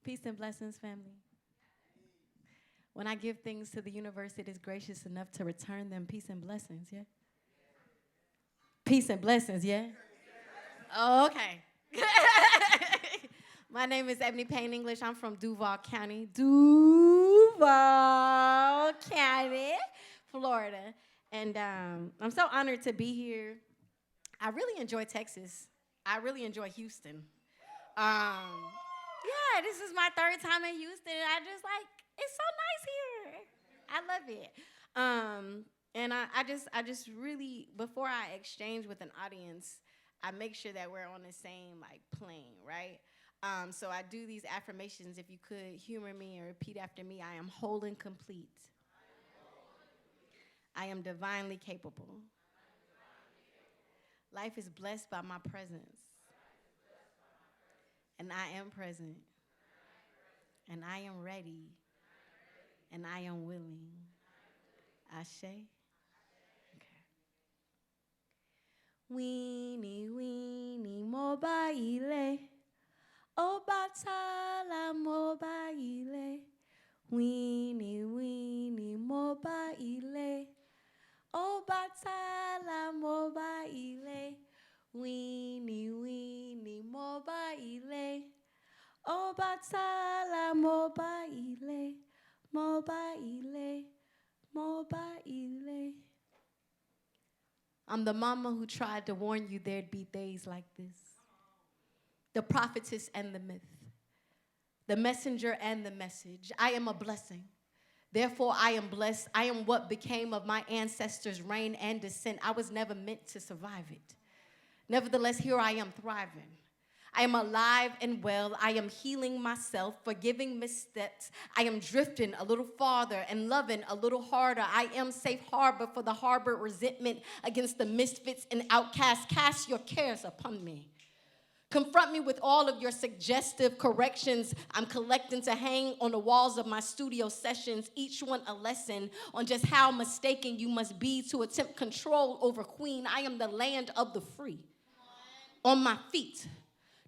Peace and blessings, family. When I give things to the universe, it is gracious enough to return them. Peace and blessings, yeah? Peace and blessings, yeah? Oh, okay. My name is Ebony Payne-English. I'm from Duval County, Florida. And I'm so honored to be here. I really enjoy Texas. I really enjoy Houston. Yeah, this is my third time in Houston. I just it's so nice here. I love it. And I just really, before I exchange with an audience, I make sure that we're on the same plane, right? So I do these affirmations. If you could humor me or repeat after me, I am whole and complete. I am divinely capable. Life is blessed by my presence. And I am present. And I am ready. And I am willing. Ashe. Okay. Weenie, weenie, mobile. Obatala mobile. Weenie, weenie, mobile. Obatala mobile. Weenie, weenie, mobile. Obatala mobile. Mobile. Mobile. I'm the mama who tried to warn you there'd be days like this. The prophetess and the myth. The messenger and the message. I am a blessing. Therefore, I am blessed. I am what became of my ancestors' reign and descent. I was never meant to survive it. Nevertheless, here I am thriving. I am alive and well. I am healing myself, forgiving missteps. I am drifting a little farther and loving a little harder. I am safe harbor for the harbored resentment against the misfits and outcasts. Cast your cares upon me. Confront me with all of your suggestive corrections I'm collecting to hang on the walls of my studio sessions, each one a lesson on just how mistaken you must be to attempt control over Queen. I am the land of the free. On my feet.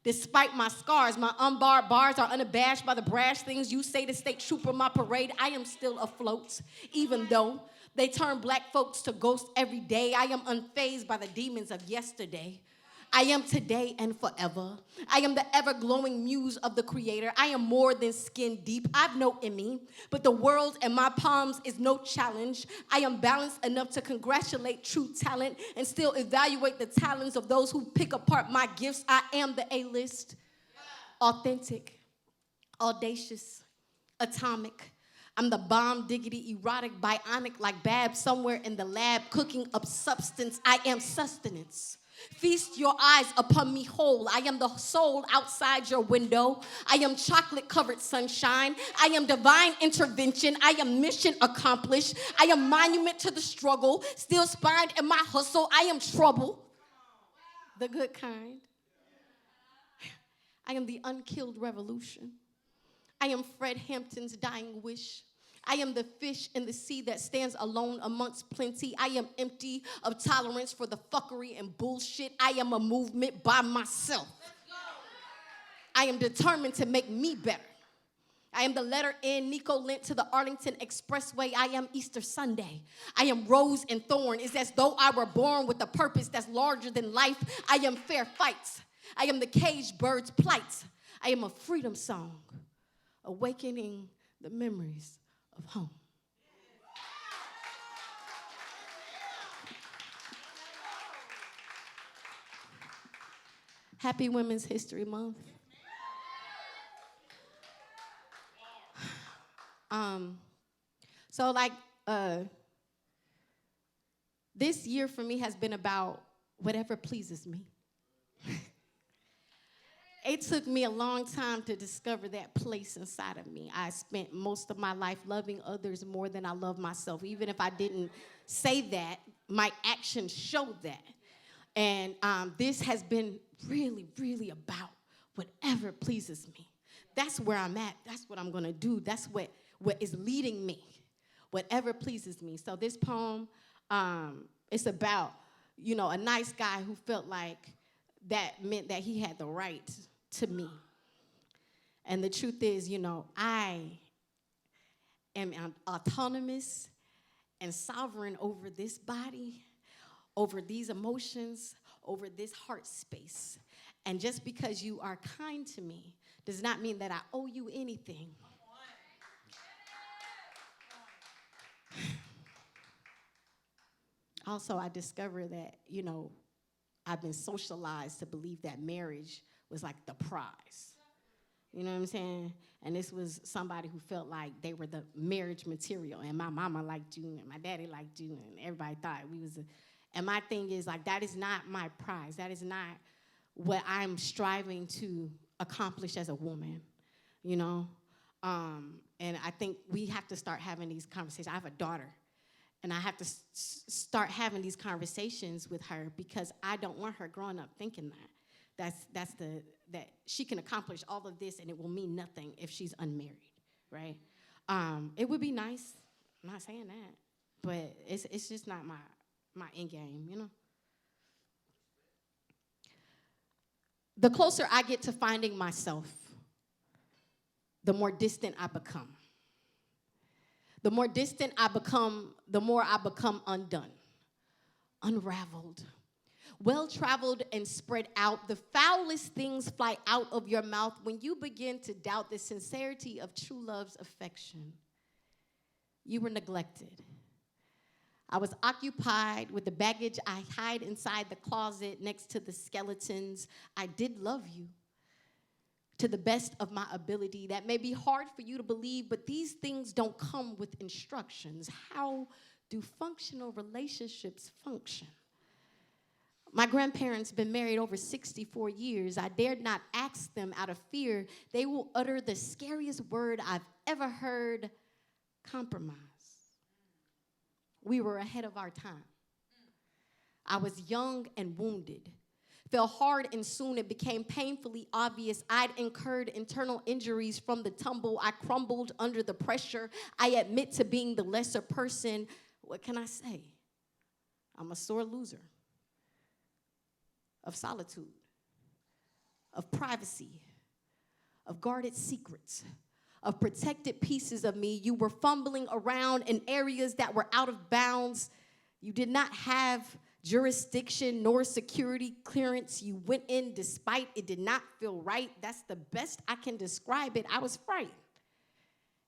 Despite my scars, my unbarred bars are unabashed by the brash things you say to state trooper my parade. I am still afloat, even though they turn black folks to ghosts every day. I am unfazed by the demons of yesterday. I am today and forever. I am the ever-glowing muse of the creator. I am more than skin deep. I've no Emmy, but the world in my palms is no challenge. I am balanced enough to congratulate true talent and still evaluate the talents of those who pick apart my gifts. I am the A-list. Authentic, audacious, atomic. I'm the bomb, diggity, erotic, bionic like Babs somewhere in the lab cooking up substance. I am sustenance. Feast your eyes upon me whole. I am the soul outside your window. I am chocolate-covered sunshine. I am divine intervention. I am mission accomplished. I am monument to the struggle. Still spined in my hustle. I am trouble. The good kind. I am the unkilled revolution. I am Fred Hampton's dying wish. I am the fish in the sea that stands alone amongst plenty. I am empty of tolerance for the fuckery and bullshit. I am a movement by myself. I am determined to make me better. I am the letter N Nico lent to the Arlington Expressway. I am Easter Sunday. I am rose and thorn. It's as though I were born with a purpose that's larger than life. I am fair fights. I am the caged bird's plight. I am a freedom song, awakening the memories of home. Happy Women's History Month. So this year for me has been about whatever pleases me. It took me a long time to discover that place inside of me. I spent most of my life loving others more than I love myself. Even if I didn't say that, my actions showed that. And this has been really, really about whatever pleases me. That's where I'm at. That's what I'm going to do. That's what is leading me, whatever pleases me. So this poem, it's about, a nice guy who felt like that meant that he had the right to me. And the truth is, I am autonomous and sovereign over this body, over these emotions, over this heart space. And just because you are kind to me does not mean that I owe you anything. Also, I discovered that, I've been socialized to believe that marriage was like the prize. You know what I'm saying? And this was somebody who felt like they were the marriage material. And my mama liked you, and my daddy liked you, and everybody thought we was and my thing is, like, that is not my prize. That is not what I'm striving to accomplish as a woman, And I think we have to start having these conversations. I have a daughter, and I have to start having these conversations with her because I don't want her growing up thinking that she can accomplish all of this and it will mean nothing if she's unmarried, right? It would be nice. I'm not saying that, but it's just not my end game, The closer I get to finding myself, the more distant I become. The more distant I become, the more I become undone, unraveled, well-traveled and spread out. The foulest things fly out of your mouth when you begin to doubt the sincerity of true love's affection. You were neglected. I was occupied with the baggage I hide inside the closet next to the skeletons. I did love you to the best of my ability. That may be hard for you to believe, but these things don't come with instructions. How do functional relationships function? My grandparents been married over 64 years. I dared not ask them out of fear. They will utter the scariest word I've ever heard: compromise. We were ahead of our time. I was young and wounded. Fell hard, and soon it became painfully obvious I'd incurred internal injuries from the tumble. I crumbled under the pressure. I admit to being the lesser person. What can I say? I'm a sore loser of solitude, of privacy, of guarded secrets, of protected pieces of me. You were fumbling around in areas that were out of bounds. You did not have jurisdiction nor security clearance. You went in despite it did not feel right. That's the best I can describe it. I was frightened.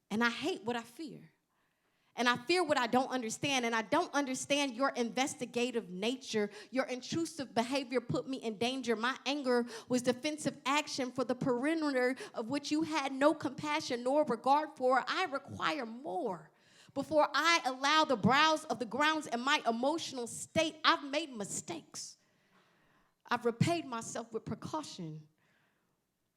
And I hate what I fear. And I fear what I don't understand. And I don't understand your investigative nature. Your intrusive behavior put me in danger. My anger was defensive action for the perimeter of which you had no compassion nor regard for. I require more. Before I allow the browse of the grounds in my emotional state, I've made mistakes. I've repaid myself with precaution.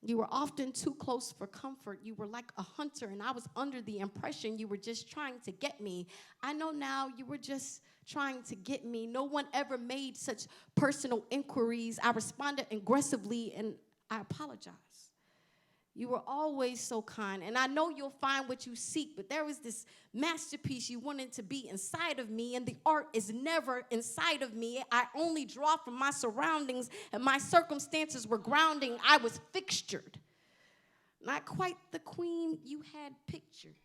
You were often too close for comfort. You were like a hunter, and I was under the impression you were just trying to get me. I know now you were just trying to get me. No one ever made such personal inquiries. I responded aggressively, and I apologize. You were always so kind, and I know you'll find what you seek, but there was this masterpiece you wanted to be inside of me, and the art is never inside of me. I only draw from my surroundings, and my circumstances were grounding. I was fixtured. Not quite the queen you had pictured.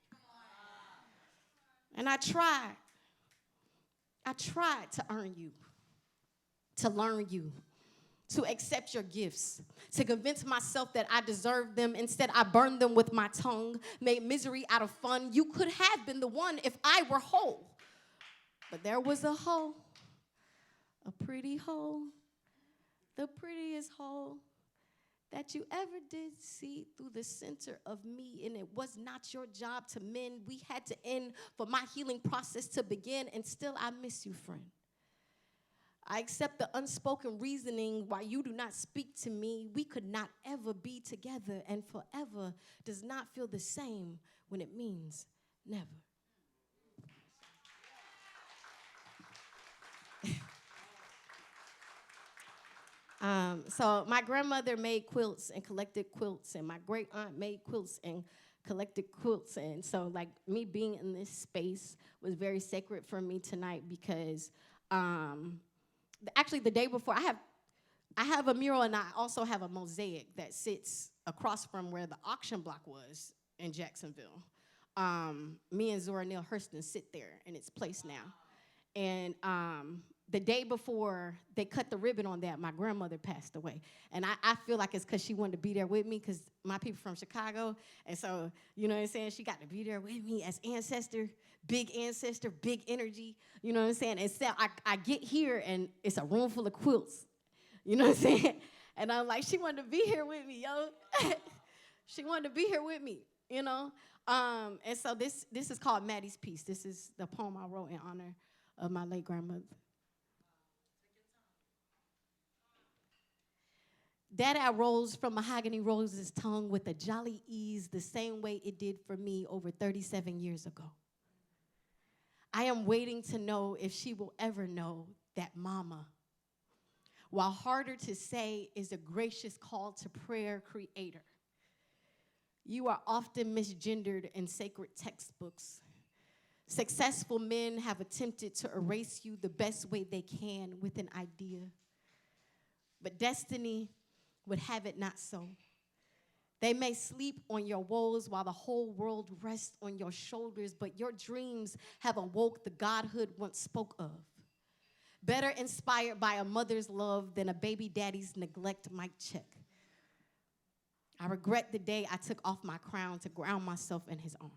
And I tried to earn you, to learn you, to accept your gifts, to convince myself that I deserved them. Instead, I burned them with my tongue, made misery out of fun. You could have been the one if I were whole. But there was a hole, a pretty hole, the prettiest hole that you ever did see through the center of me, and it was not your job to mend. We had to end for my healing process to begin, and still I miss you, friend. I accept the unspoken reasoning why you do not speak to me. We could not ever be together, and forever does not feel the same when it means never. So my grandmother made quilts and collected quilts, and my great aunt made quilts and collected quilts. And so, like, me being in this space was very sacred for me tonight because actually, the day before, I have I have a mural, and I also have a mosaic that sits across from where the auction block was in Jacksonville. Me and Zora Neale Hurston sit there in its place now. And the day before they cut the ribbon on that, my grandmother passed away. And I feel like it's because she wanted to be there with me, because my people from Chicago. And so, you know what I'm saying? She got to be there with me as ancestor, big energy. You know what I'm saying? And so I get here, and it's a room full of quilts. You know what I'm saying? And I'm like, she wanted to be here with me, yo. She wanted to be here with me, you know? And so this is called Maddie's Piece. This is the poem I wrote in honor of my late grandmother. That I rose from mahogany rose's tongue with a jolly ease, the same way it did for me over 37 years ago. I am waiting to know if she will ever know that mama, while harder to say, is a gracious call to prayer creator. You are often misgendered in sacred textbooks. Successful men have attempted to erase you the best way they can with an idea. But destiny would have it not so. They may sleep on your woes while the whole world rests on your shoulders, but your dreams have awoke the godhood once spoke of. Better inspired by a mother's love than a baby daddy's neglect might check. I regret the day I took off my crown to ground myself in his arms.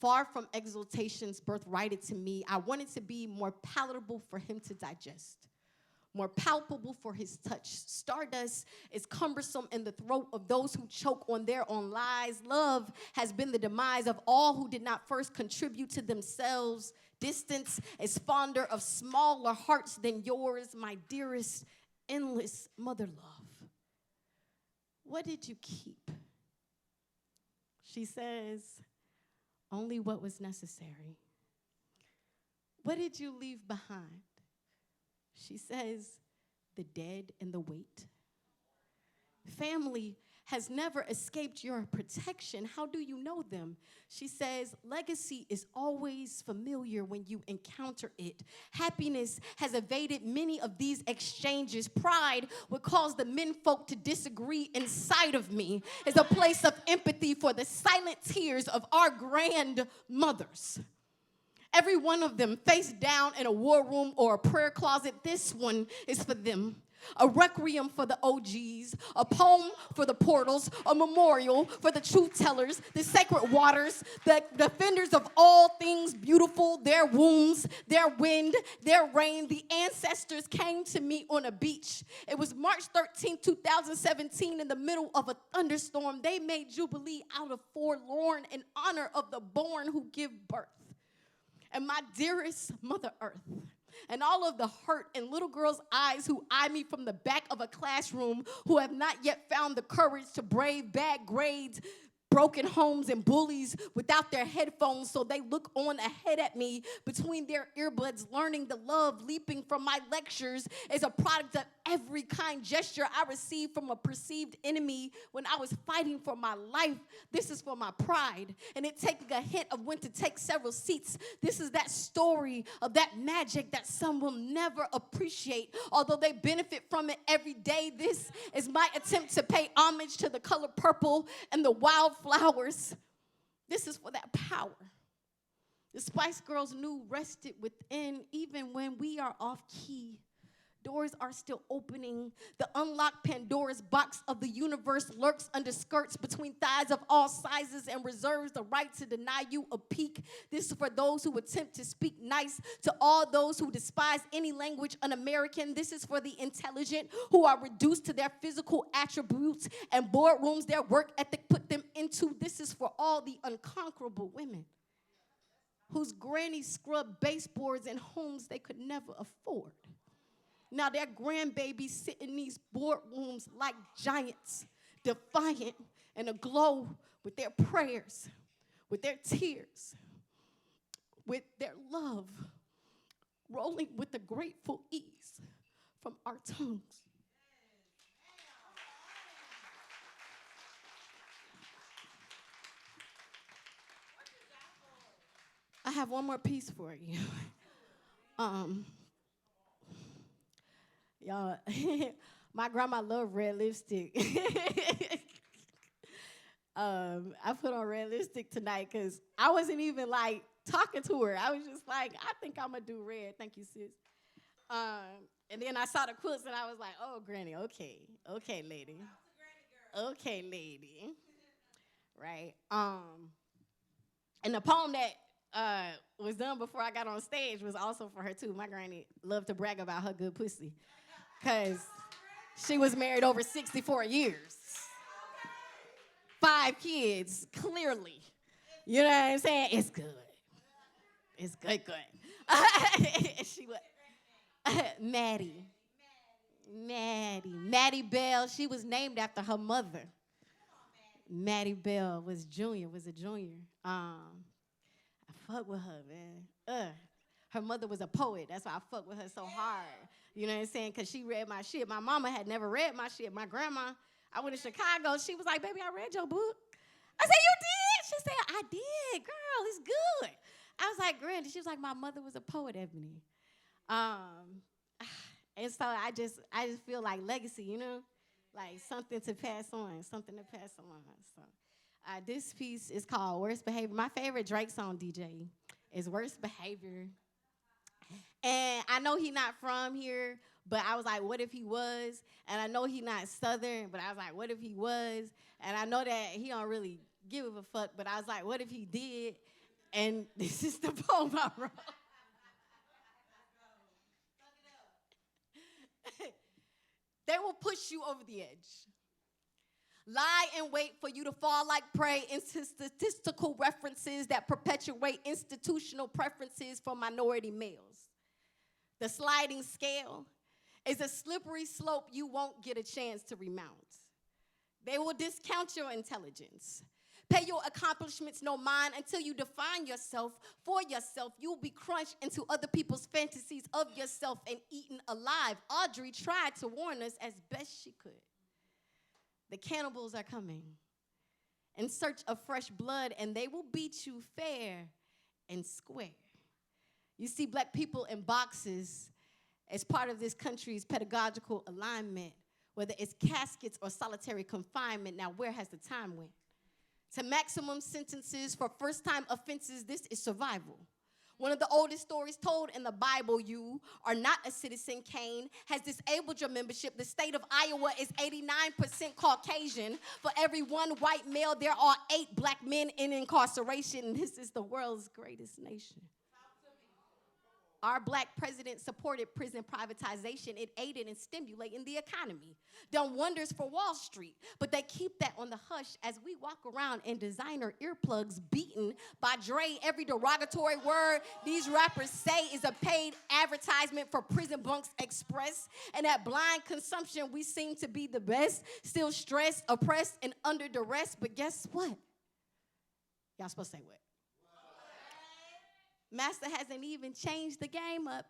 Far from exultation's birthrighted to me, I wanted to be more palatable for him to digest, more palpable for his touch. Stardust is cumbersome in the throat of those who choke on their own lies. Love has been the demise of all who did not first contribute to themselves. Distance is fonder of smaller hearts than yours, my dearest, endless mother love. What did you keep? She says, only what was necessary. What did you leave behind? She says, the dead and the weight. Family has never escaped your protection. How do you know them? She says, legacy is always familiar when you encounter it. Happiness has evaded many of these exchanges. Pride would cause the menfolk to disagree. Inside of me is a place of empathy for the silent tears of our grandmothers. Every one of them face down in a war room or a prayer closet. This one is for them. A requiem for the OGs, a poem for the portals, a memorial for the truth tellers, the sacred waters, the defenders of all things beautiful, their wombs, their wind, their rain. The ancestors came to me on a beach. It was March 13, 2017, in the middle of a thunderstorm. They made Jubilee out of forlorn in honor of the born who give birth. And my dearest Mother Earth, and all of the hurt in little girls' eyes who eye me from the back of a classroom, who have not yet found the courage to brave bad grades, broken homes, and bullies without their headphones, so they look on ahead at me between their earbuds, learning the love leaping from my lectures is a product of every kind gesture I received from a perceived enemy when I was fighting for my life. This is for my pride, and it taking a hint of when to take several seats. This is that story of that magic that some will never appreciate, although they benefit from it every day. This is my attempt to pay homage to the color purple and the wildflowers. This is for that power the Spice Girls knew rested within, even when we are off key. Doors are still opening. The unlocked Pandora's box of the universe lurks under skirts between thighs of all sizes and reserves the right to deny you a peek. This is for those who attempt to speak nice to all those who despise any language un-American. This is for the intelligent who are reduced to their physical attributes and boardrooms their work ethic put them into. This is for all the unconquerable women whose grannies scrubbed baseboards in homes they could never afford. Now their grandbabies sit in these boardrooms like giants, defiant and aglow with their prayers, with their tears, with their love, rolling with a grateful ease from our tongues. I have one more piece for you. Y'all, my grandma loved red lipstick. I put on red lipstick tonight because I wasn't even like talking to her. I was just like, I think I'm gonna do red. Thank you, sis. And then I saw the quilts and I was like, oh, Granny, okay, lady, okay, lady, right? And the poem that was done before I got on stage was also for her too. My granny loved to brag about her good pussy, cause she was married over 64 years. 5 kids, clearly. You know what I'm saying? It's good. It's good. She was Maddie Bell. She was named after her mother. Maddie Bell was a junior. I fuck with her, man. Her mother was a poet. That's why I fuck with her so hard. You know what I'm saying? Because she read my shit. My mama had never read my shit. My grandma, I went to Chicago. She was like, baby, I read your book. I said, you did? She said, I did. Girl, it's good. I was like, Granny. She was like, my mother was a poet, Ebony. And so I just feel like legacy, you know? Like something to pass on. So this piece is called Worst Behavior. My favorite Drake song, DJ, is Worst Behavior. And I know he not from here, but I was like, what if he was? And I know he not Southern, but I was like, what if he was? And I know that he don't really give a fuck, but I was like, what if he did? And this is the poem I wrote. They will push you over the edge. Lie in wait for you to fall like prey into statistical references that perpetuate institutional preferences for minority males. The sliding scale is a slippery slope you won't get a chance to remount. They will discount your intelligence. Pay your accomplishments no mind until you define yourself for yourself. You'll be crunched into other people's fantasies of yourself and eaten alive. Audrey tried to warn us as best she could. The cannibals are coming in search of fresh blood, and they will beat you fair and square. You see black people in boxes as part of this country's pedagogical alignment, whether it's caskets or solitary confinement. Now, where has the time went? To maximum sentences for first-time offenses, this is survival. One of the oldest stories told in the Bible, you are not a citizen. Cain has disabled your membership. The state of Iowa is 89% Caucasian. For every one white male, there are 8 black men in incarceration. This is the world's greatest nation. Our black president supported prison privatization. It aided in stimulating the economy. Done wonders for Wall Street. But they keep that on the hush as we walk around in designer earplugs beaten by Dre. Every derogatory word these rappers say is a paid advertisement for Prison Bunks Express. And at blind consumption, we seem to be the best. Still stressed, oppressed, and under duress. But guess what? Y'all supposed to say what? Master hasn't even changed the game up.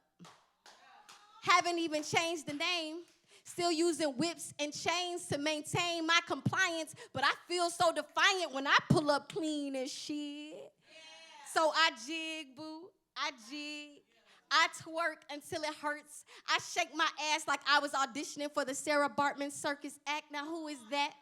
Haven't even changed the name. Still using whips and chains to maintain my compliance. But I feel so defiant when I pull up clean as shit. Yeah. So I jig, boo. I jig. I twerk until it hurts. I shake my ass like I was auditioning for the Sarah Bartman Circus Act. Now who is that?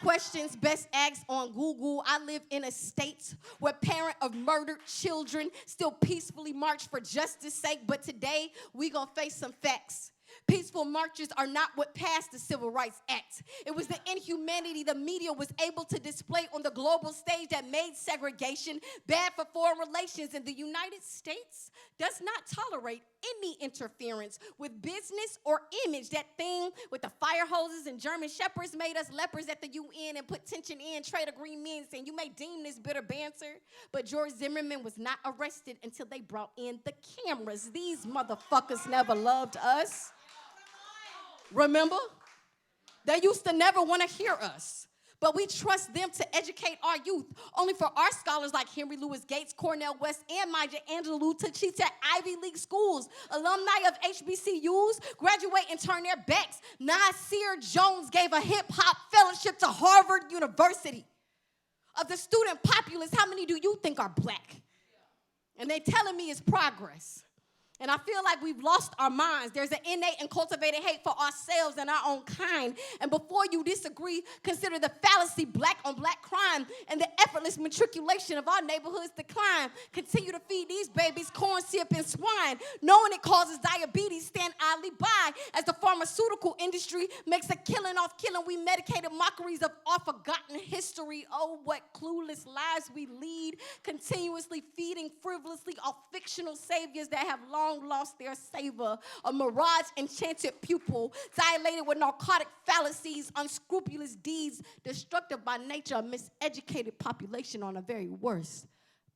Questions best asked on Google. I live in a state where parent of murdered children still peacefully march for justice sake. But today, we gonna face some facts. Peaceful marches are not what passed the Civil Rights Act. It was the inhumanity the media was able to display on the global stage that made segregation bad for foreign relations. And the United States does not tolerate any interference with business or image. That thing with the fire hoses and German shepherds made us lepers at the UN and put tension in trade agreements. And you may deem this bitter banter, but George Zimmerman was not arrested until they brought in the cameras. These motherfuckers never loved us. Remember? They used to never want to hear us. But we trust them to educate our youth. Only for our scholars like Henry Louis Gates, Cornell West, and Maya Angelou to teach at Ivy League schools. Alumni of HBCUs graduate and turn their backs. Nasir Jones gave a hip-hop fellowship to Harvard University. Of the student populace, how many do you think are black? And they telling me it's progress. And I feel like we've lost our minds. There's an innate and cultivated hate for ourselves and our own kind. And before you disagree, consider the fallacy, black on black crime, and the effortless matriculation of our neighborhood's decline. Continue to feed these babies corn, syrup, and swine, knowing it causes diabetes. Stand idly by as the pharmaceutical industry makes a killing off killing. We medicated mockeries of our forgotten history. Oh, what clueless lives we lead, continuously feeding frivolously off fictional saviors that have long lost their savor. A mirage enchanted pupil, dilated with narcotic fallacies, unscrupulous deeds, destructive by nature, a miseducated population on a very worst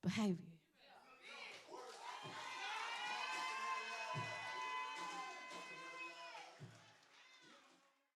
behavior.